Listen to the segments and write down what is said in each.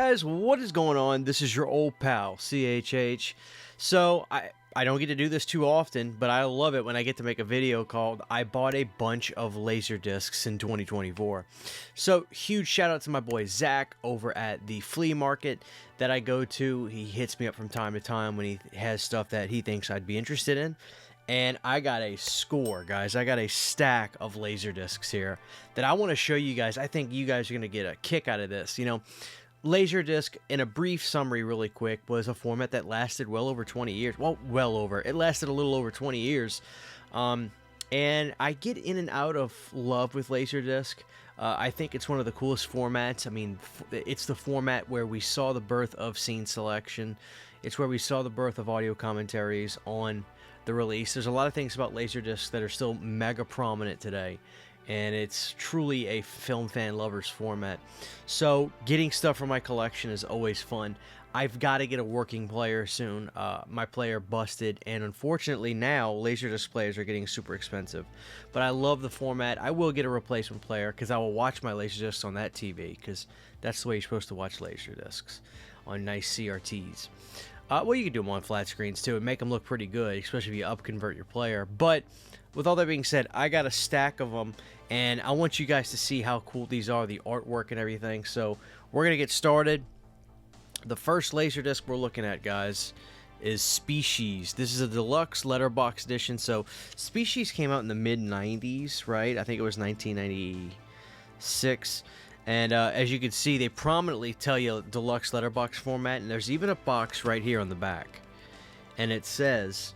guys, what is going on? This is your old pal, CHH. So, I don't get to do this too often, but I love it when I get to make a video called I bought a bunch of Laserdiscs in 2024. So, huge shout out to my boy Zach over at the flea market that I go to. He hits me up from time to time when he has stuff that he thinks I'd be interested in. And I got a score, guys. I got a stack of Laserdiscs here that I want to show you guys. I think you guys are going to get a kick out of this. You know, Laserdisc, in a brief summary really quick, was a format that lasted well over 20 years. Well over. It lasted a little over 20 years. And I get in and out of love with Laserdisc. I think it's one of the coolest formats. I mean, it's the format where we saw the birth of scene selection. It's where we saw the birth of audio commentaries on the release. There's a lot of things about Laserdiscs that are still mega prominent today, and it's truly a film fan lover's format. So getting stuff from my collection is always fun. I've got to get a working player soon. My player busted, and unfortunately now Laserdisc players are getting super expensive. But I love the format. I will get a replacement player because I will watch my Laserdiscs on that TV, because that's the way you're supposed to watch Laserdiscs, on nice CRTs. Well, you can do them on flat screens too and make them look pretty good, especially if you upconvert your player. But with all that being said, I got a stack of them, and I want you guys to see how cool these are, the artwork and everything. So we're going to get started. The first Laserdisc we're looking at, guys, is Species. This is a deluxe letterbox edition. So Species came out in the mid-90s, right? I think it was 1996. And as you can see, they prominently tell you deluxe letterbox format, and there's even a box right here on the back. And it says,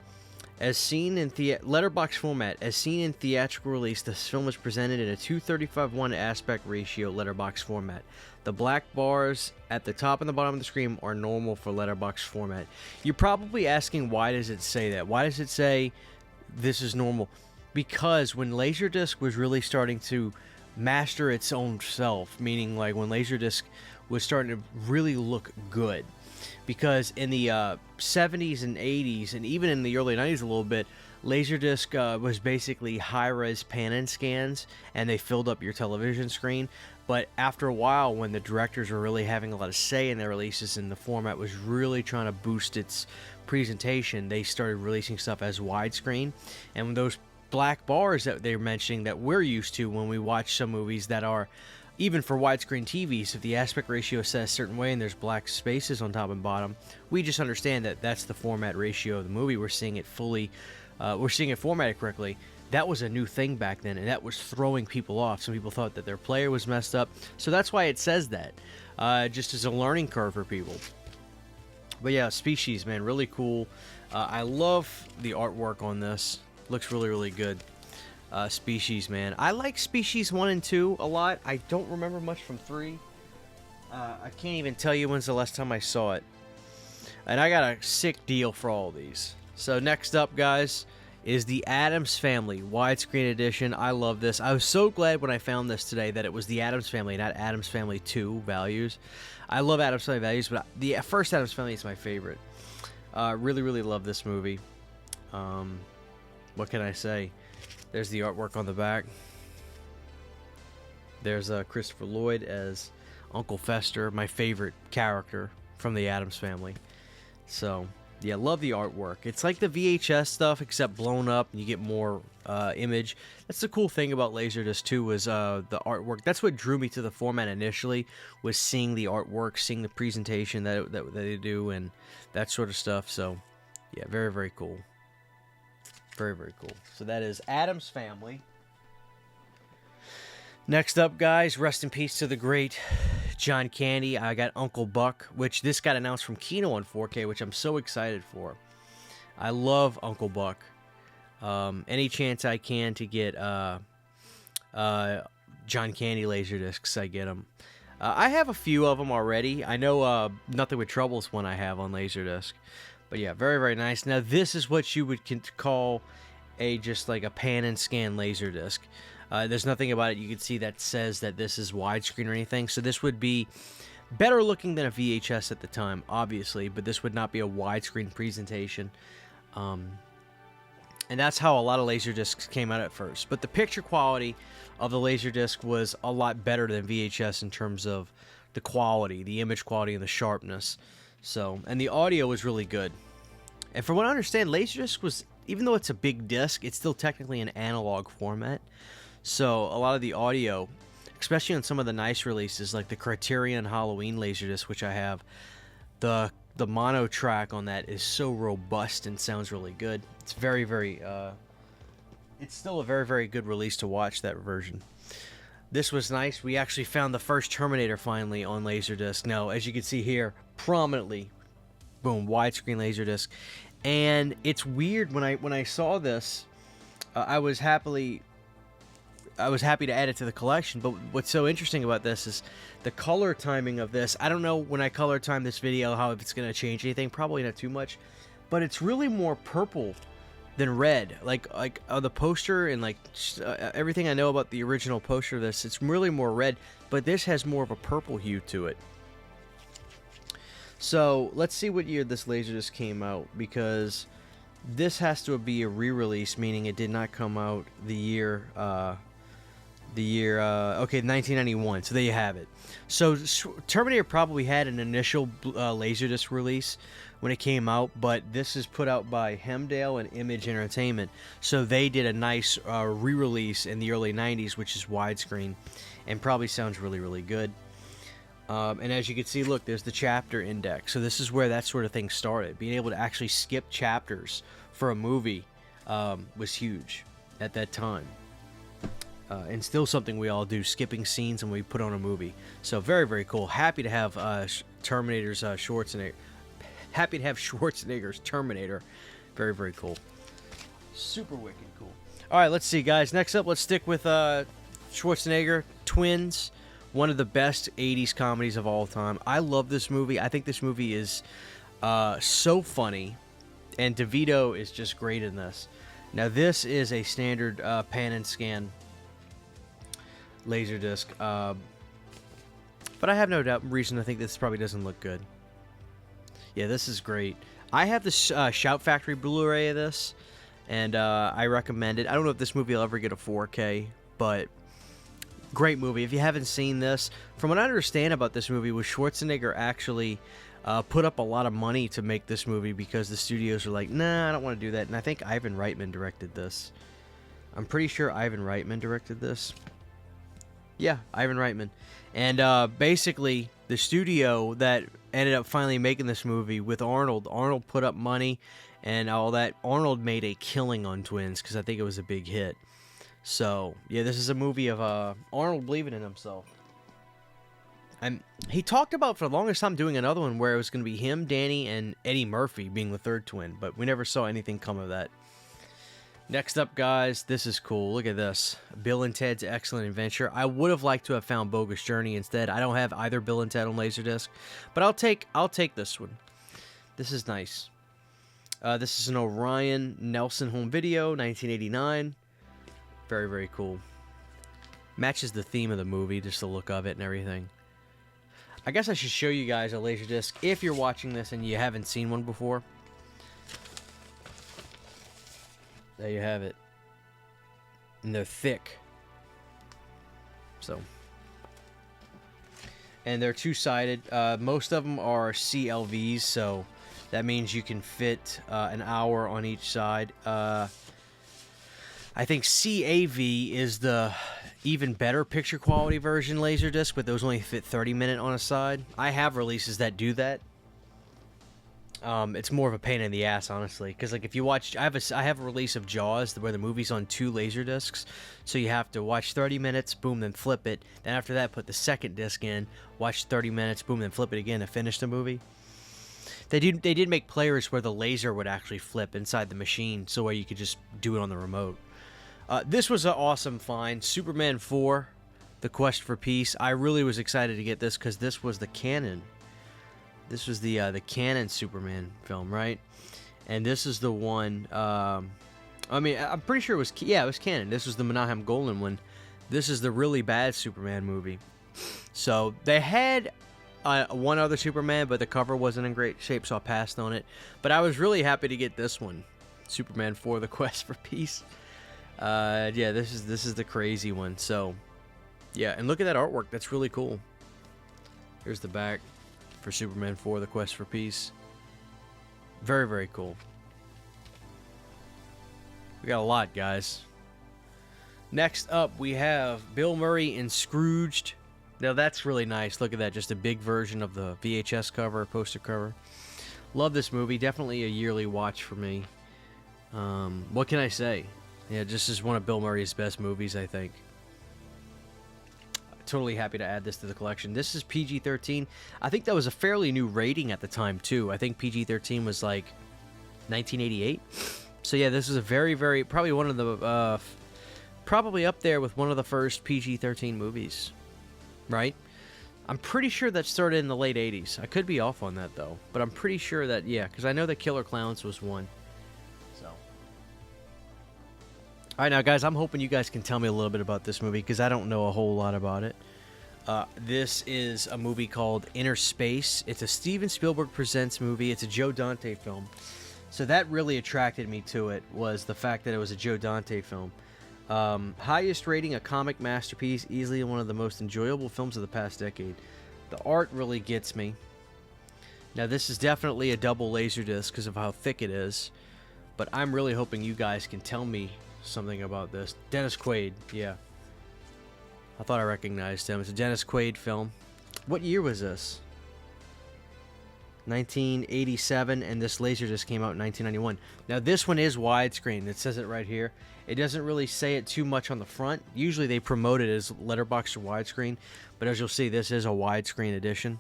as seen in letterbox format, as seen in theatrical release, this film is presented in a 2:35:1 aspect ratio letterbox format. The black bars at the top and the bottom of the screen are normal for letterbox format. You're probably asking, why does it say that? Why does it say this is normal? Because when Laserdisc was really starting to master its own self, meaning like when Laserdisc was starting to really look good, because in the 70s and 80s and even in the early 90s a little bit, Laserdisc was basically high-res pan and scans, and they filled up your television screen. But after a while, when the directors were really having a lot of say in their releases and the format was really trying to boost its presentation, they started releasing stuff as widescreen. And when those black bars that they're mentioning that we're used to when we watch some movies that are, even for widescreen TVs, if the aspect ratio is set a certain way and there's black spaces on top and bottom, we just understand that that's the format ratio of the movie. We're seeing it fully, we're seeing it formatted correctly. That was a new thing back then, and that was throwing people off. Some people thought that their player was messed up, so that's why it says that, just as a learning curve for people. But yeah, Species, man, really cool. I love the artwork on this. Looks really, really good. Species, man. I like Species 1 and 2 a lot. I don't remember much from 3. I can't even tell you when's the last time I saw it. And I got a sick deal for all these. So next up, guys, is the Addams Family widescreen edition. I love this. I was so glad when I found this today that it was the Addams Family, not Addams Family 2 Values. I love Addams Family Values, but the first Addams Family is my favorite. Really, really love this movie. What can I say? There's the artwork on the back. There's Christopher Lloyd as Uncle Fester, my favorite character from the Addams Family. So, yeah, love the artwork. It's like the VHS stuff, except blown up, and you get more image. That's the cool thing about Laserdisc too, was the artwork. That's what drew me to the format initially, was seeing the artwork, seeing the presentation that they do, and that sort of stuff. So, yeah, very, very cool. Very, very cool. So that is Addams Family. Next up, guys, rest in peace to the great John Candy. I got Uncle Buck, which this got announced from Kino on 4K, which I'm so excited for. I love Uncle Buck. Any chance I can to get John Candy Laserdiscs, I get them. I have a few of them already. I know Nothing But Trouble is one I have on Laserdisc. But yeah, very, very nice. Now, this is what you would call just like a pan and scan Laserdisc. There's nothing about it you can see that says that this is widescreen or anything. So this would be better looking than a VHS at the time, obviously, but this would not be a widescreen presentation. And that's how a lot of Laserdiscs came out at first. But the picture quality of the Laserdisc was a lot better than VHS in terms of the quality, the image quality, and the sharpness. So, and the audio was really good. And from what I understand, Laserdisc was, even though it's a big disc, it's still technically an analog format. So a lot of the audio, especially on some of the nice releases, like the Criterion Halloween Laserdisc, which I have, the mono track on that is so robust and sounds really good. It's very, very, it's still a very, very good release to watch, that version. This was nice. We actually found the first Terminator finally on Laserdisc. Now, as you can see here, prominently, boom, widescreen Laserdisc. And it's weird, when I saw this, I was happy to add it to the collection. But what's so interesting about this is the color timing of this. I don't know when I color time this video how if it's going to change anything. Probably not too much. But it's really more purple than red. Like the poster and like everything I know about the original poster of this, it's really more red. But this has more of a purple hue to it. So let's see what year this Laserdisc came out, because this has to be a re-release, meaning it did not come out the year, okay, 1991. So there you have it. So Terminator probably had an initial Laserdisc release when it came out, but this is put out by Hemdale and Image Entertainment. So they did a nice re-release in the early 90s, which is widescreen, and probably sounds really, really good. And as you can see, look, there's the chapter index. So this is where that sort of thing started. Being able to actually skip chapters for a movie was huge at that time. And still something we all do, skipping scenes when we put on a movie. So very, very cool. Happy to have Terminator's Schwarzenegger. Happy to have Schwarzenegger's Terminator. Very, very cool. Super wicked cool. All right, let's see, guys. Next up, let's stick with Schwarzenegger Twins. One of the best 80s comedies of all time. I love this movie. I think this movie is so funny. And DeVito is just great in this. Now, this is a standard pan and scan Laserdisc. But I have no reason to think this probably doesn't look good. Yeah, this is great. I have the Shout Factory Blu-ray of this. And I recommend it. I don't know if this movie will ever get a 4K. But great movie. If you haven't seen this, from what I understand about this movie, was Schwarzenegger actually put up a lot of money to make this movie because the studios are like, nah, I don't want to do that. And I think Ivan Reitman directed this. I'm pretty sure Ivan Reitman directed this. Yeah, Ivan Reitman. And basically, the studio that ended up finally making this movie with Arnold put up money and all that. Arnold made a killing on Twins because I think it was a big hit. So, yeah, this is a movie of Arnold believing in himself. And he talked about for the longest time doing another one where it was going to be him, Danny, and Eddie Murphy being the third twin. But we never saw anything come of that. Next up, guys, this is cool. Look at this. Bill and Ted's Excellent Adventure. I would have liked to have found Bogus Journey instead. I don't have either Bill and Ted on Laserdisc. But I'll take this one. This is nice. This is an Orion Nelson home video, 1989. Very, very cool. Matches the theme of the movie, just the look of it and everything. I guess I should show you guys a Laserdisc if you're watching this and you haven't seen one before. There you have it. And they're thick. So. And they're two-sided. Most of them are CLVs, so that means you can fit an hour on each side. I think CAV is the even better picture quality version Laserdisc, but those only fit 30-minute on a side. I have releases that do that. It's more of a pain in the ass, honestly, because like if you watch, I have a release of Jaws where the movie's on 2 Laserdiscs, so you have to watch 30 minutes, boom, then flip it. Then after that, put the second disc in, watch 30 minutes, boom, then flip it again to finish the movie. They did make players where the laser would actually flip inside the machine, so where you could just do it on the remote. This was an awesome find. Superman 4, The Quest for Peace. I really was excited to get this because this was the canon. This was the canon Superman film, right? And this is the one. I mean, I'm pretty sure it was. Yeah, it was canon. This was the Menahem Golan one. This is the really bad Superman movie. So they had one other Superman, but the cover wasn't in great shape, so I passed on it. But I was really happy to get this one, Superman 4: The Quest for Peace. Yeah, this is the crazy one. So, yeah, and look at that artwork. That's really cool. Here's the back for Superman 4, The Quest for Peace. Very, very cool. We got a lot, guys. Next up, we have Bill Murray in Scrooged. Now, that's really nice. Look at that. Just a big version of the VHS cover, poster cover. Love this movie. Definitely a yearly watch for me. What can I say? Yeah, this is one of Bill Murray's best movies, I think. Totally happy to add this to the collection. This is PG-13. I think that was a fairly new rating at the time, too. I think PG-13 was like 1988. So, yeah, this is a very, very... Probably one of the... probably up there with one of the first PG-13 movies. Right? I'm pretty sure that started in the late 80s. I could be off on that, though. But I'm pretty sure that, yeah, because I know that Killer Clowns was one. So. Alright, now, guys, I'm hoping you guys can tell me a little bit about this movie, because I don't know a whole lot about it. This is a movie called Inner Space. It's a Steven Spielberg Presents movie. It's a Joe Dante film. So that really attracted me to it, was the fact that it was a Joe Dante film. Highest rating, a comic masterpiece, easily one of the most enjoyable films of the past decade. The art really gets me. Now, this is definitely a double Laserdisc because of how thick it is, but I'm really hoping you guys can tell me something about this. Dennis Quaid, yeah. I thought I recognized him. It's a Dennis Quaid film. What year was this? 1987, and this Laserdisc came out in 1991. Now, this one is widescreen. It says it right here. It doesn't really say it too much on the front. Usually they promote it as letterbox or widescreen, but as you'll see, this is a widescreen edition.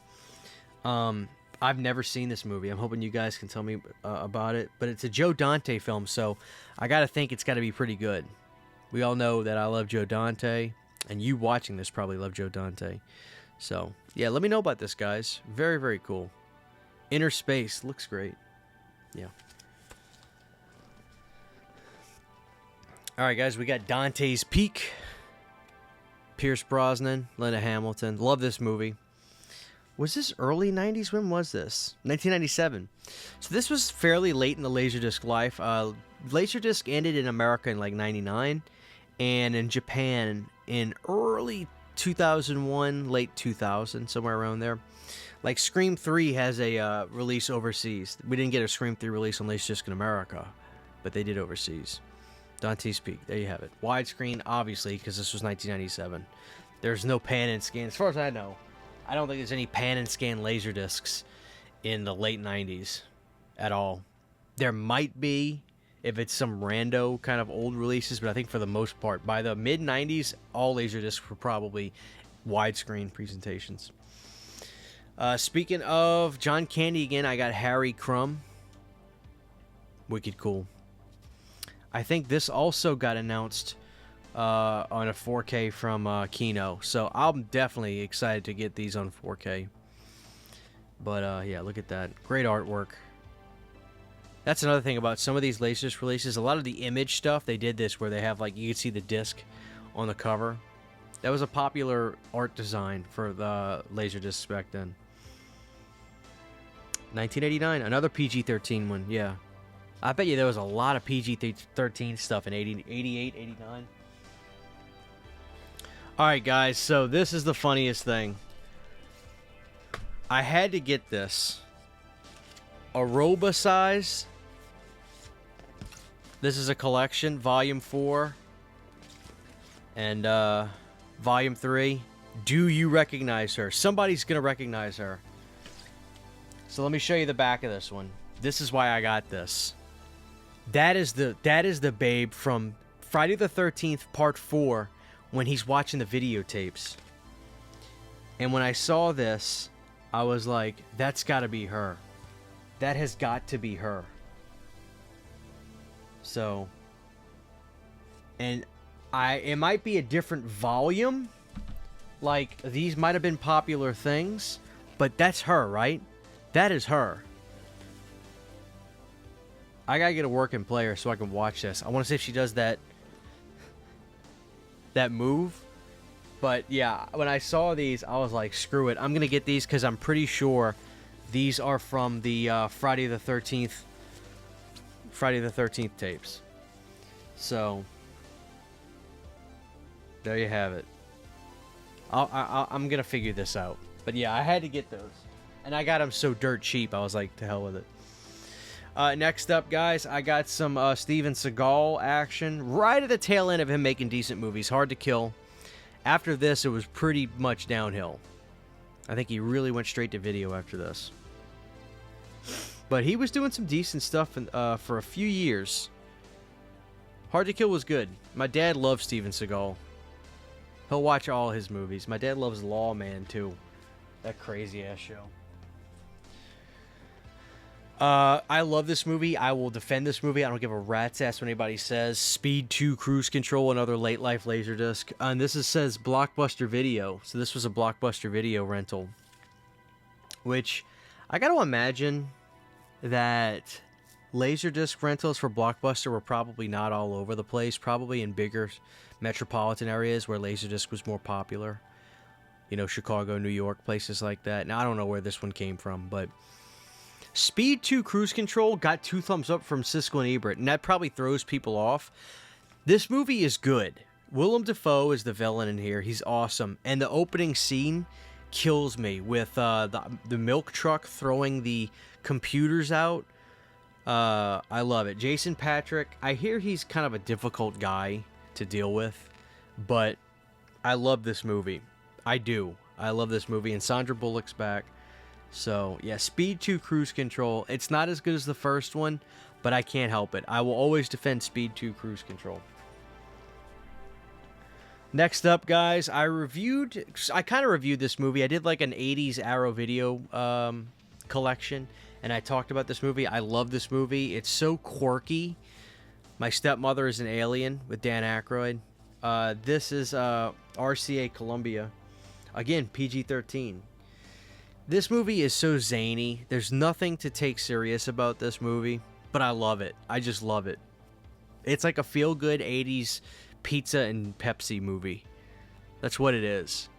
I've never seen this movie. I'm hoping you guys can tell me about it, but it's a Joe Dante film, so I gotta think it's gotta be pretty good. We all know that I love Joe Dante, and you watching this probably love Joe Dante. So, yeah, let me know about this, guys. Very, very cool. Inner Space looks great. Yeah. All right, guys, we got Dantes Peak. Pierce Brosnan, Linda Hamilton. Love this movie. Was this early 90s? When was this? 1997. So this was fairly late in the Laserdisc life. Laserdisc ended in America in like 99, and in Japan in early 2001, late 2000, somewhere around there. Like Scream 3 has a release overseas. We didn't get a Scream 3 release on Laserdisc in America, but they did overseas. Dante's Peak, there you have it. Widescreen, obviously, because this was 1997. There's no pan and scan. As far as I know, I don't think there's any pan and scan Laserdiscs in the late 90s at all. There might be if it's some rando kind of old releases, but I think for the most part, by the mid-90s, all Laserdiscs were probably widescreen presentations. Speaking of John Candy again, I got Harry Crumb. Wicked cool. I think this also got announced on a 4K from Kino, so I'm definitely excited to get these on 4K. But yeah, look at that. Great artwork. That's another thing about some of these Laserdisc releases. A lot of the image stuff, they did this where they have, like, you can see the disc on the cover. That was a popular art design for the Laserdiscs back then. 1989, another PG-13 one, yeah. I bet you there was a lot of PG-13 stuff in 88, 89. Alright, guys, so this is the funniest thing. I had to get this. Aroba size. This is a collection, Volume 4 and Volume 3. Do you recognize her? Somebody's going to recognize her. So let me show you the back of this one. This is why I got this. That is the babe from Friday the 13th Part 4 when he's watching the videotapes. And when I saw this, I was like, that's got to be her. That has got to be her. So, and it might be a different volume. Like, these might have been popular things, but that's her, right? That is her. I gotta get a working player so I can watch this. I want to see if she does that move. But yeah, when I saw these, I was like, screw it. I'm gonna get these because I'm pretty sure these are from the Friday the 13th tapes. So there you have it. I'm gonna figure this out. But yeah, I had to get those. And I got them so dirt cheap, I was like, to hell with it. Next up, guys, I got some Steven Seagal action. Right at the tail end of him making decent movies. Hard to Kill. After this, it was pretty much downhill. I think he really went straight to video after this. But he was doing some decent stuff for a few years. Hard to Kill was good. My dad loves Steven Seagal. He'll watch all his movies. My dad loves Lawman, too. That crazy-ass show. I love this movie. I will defend this movie. I don't give a rat's ass what anybody says. Speed 2, Cruise Control, another late life Laserdisc. And this says Blockbuster Video. So this was a Blockbuster Video rental. Which, I got to imagine that Laserdisc rentals for Blockbuster were probably not all over the place. Probably in bigger metropolitan areas where Laserdisc was more popular. You know, Chicago, New York, places like that. Now, I don't know where this one came from, but Speed 2 Cruise Control got 2 thumbs up from Siskel and Ebert, and that probably throws people off. This movie is good. Willem Dafoe is the villain in here. He's awesome. And the opening scene kills me with the milk truck throwing the computers out. I love it. Jason Patrick, I hear he's kind of a difficult guy to deal with, but I love this movie. I do. I love this movie, and Sandra Bullock's back. So, yeah, Speed 2 Cruise Control. It's not as good as the first one, but I can't help it. I will always defend Speed 2 Cruise Control. Next up, guys, I kind of reviewed this movie. I did like an 80s Arrow video collection, and I talked about this movie. I love this movie. It's so quirky. My Stepmother is an Alien with Dan Aykroyd. This is RCA Columbia. Again, PG-13. This movie is so zany. There's nothing to take serious about this movie, but I love it. I just love it. It's like a feel-good 80s pizza and Pepsi movie. That's what it is.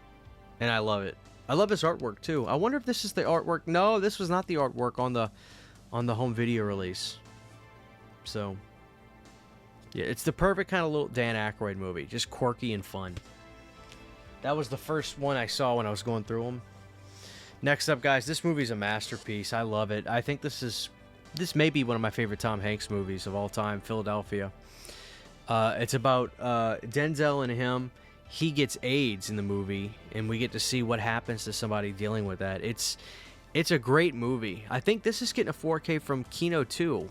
And I love it. I love his artwork, too. I wonder if this is the artwork. No, this was not the artwork on the home video release. So, yeah, it's the perfect kind of little Dan Aykroyd movie. Just quirky and fun. That was the first one I saw when I was going through them. Next up, guys, this movie's a masterpiece. I love it. I think this may be one of my favorite Tom Hanks movies of all time, Philadelphia. It's about Denzel and him. He gets AIDS in the movie, and we get to see what happens to somebody dealing with that. It's a great movie. I think this is getting a 4K from Kino 2.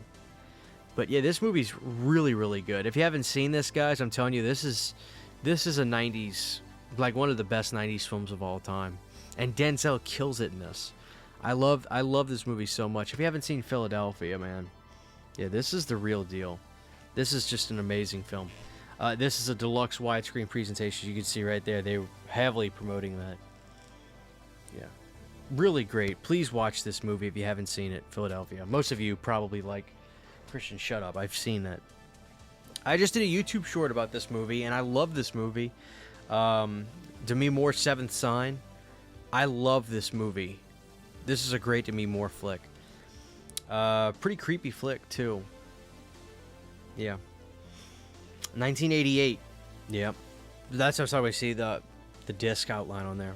But yeah, this movie's really, really good. If you haven't seen this, guys, I'm telling you, this is a 90s, like one of the best 90s films of all time. And Denzel kills it in this. I love this movie so much. If you haven't seen Philadelphia, man, yeah, this is the real deal. This is just an amazing film. This is a deluxe widescreen presentation. You can see right there. They're heavily promoting that. Yeah. Really great. Please watch this movie if you haven't seen it, Philadelphia. Most of you probably like, Christian, shut up. I've seen that. I just did a YouTube short about this movie, and I love this movie. Demi Moore's Seventh Sign. I love this movie. This is a great Demi Moore flick. Pretty creepy flick, too. Yeah. 1988. Yep. That's how I see the disc outline on there.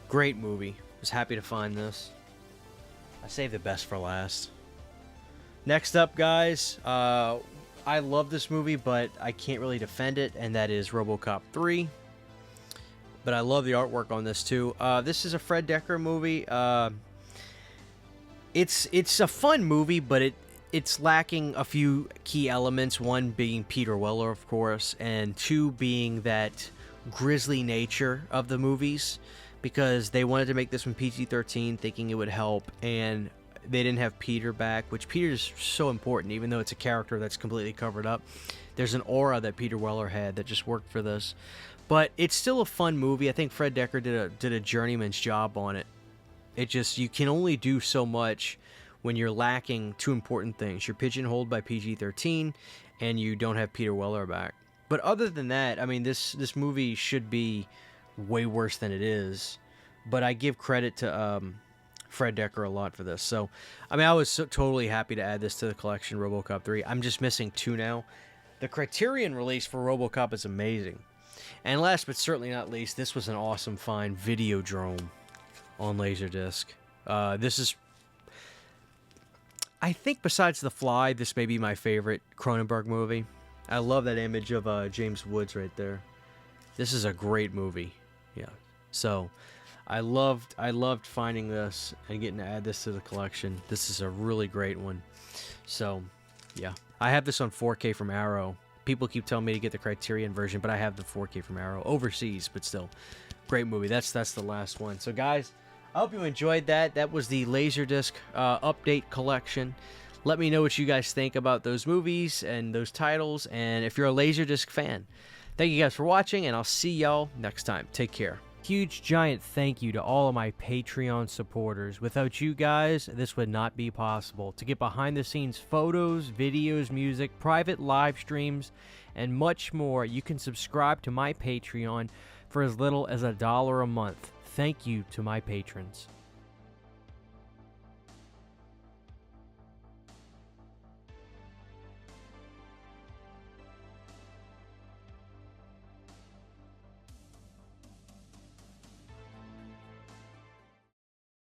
Great movie. Was happy to find this. I saved the best for last. Next up, guys. I love this movie, but I can't really defend it, and that is RoboCop 3. But I love the artwork on this, too. This is a Fred Decker movie. It's a fun movie, but it's lacking a few key elements. One being Peter Weller, of course, and two being that grisly nature of the movies, because they wanted to make this one PG-13, thinking it would help, and they didn't have Peter back, which Peter is so important, even though it's a character that's completely covered up. There's an aura that Peter Weller had that just worked for this. But it's still a fun movie. I think Fred Decker did a journeyman's job on it. It just, you can only do so much when you're lacking two important things. You're pigeonholed by PG-13, and you don't have Peter Weller back. But other than that, I mean, this movie should be way worse than it is. But I give credit to Fred Decker a lot for this. So, I mean, I was totally happy to add this to the collection, RoboCop 3. I'm just missing 2 now. The Criterion release for RoboCop is amazing. And last but certainly not least, this was an awesome find, Videodrome. on Laserdisc. This is, I think besides The Fly, this may be my favorite Cronenberg movie. I love that image of James Woods right there. This is a great movie. Yeah. So I loved finding this and getting to add this to the collection. This is a really great one. So yeah, I have this on 4K from Arrow. People keep telling me to get the Criterion version, but I have the 4K from Arrow overseas, but still great movie. That's the last one. So guys, I hope you enjoyed that. That was the Laserdisc update collection. Let me know what you guys think about those movies and those titles, and if you're a Laserdisc fan. Thank you guys for watching, and I'll see y'all next time. Take care. Huge giant thank you to all of my Patreon supporters. Without you guys, this would not be possible. To get behind the scenes photos, videos, music, private live streams, and much more, you can subscribe to my Patreon for as little as $1 a month. Thank you to my patrons.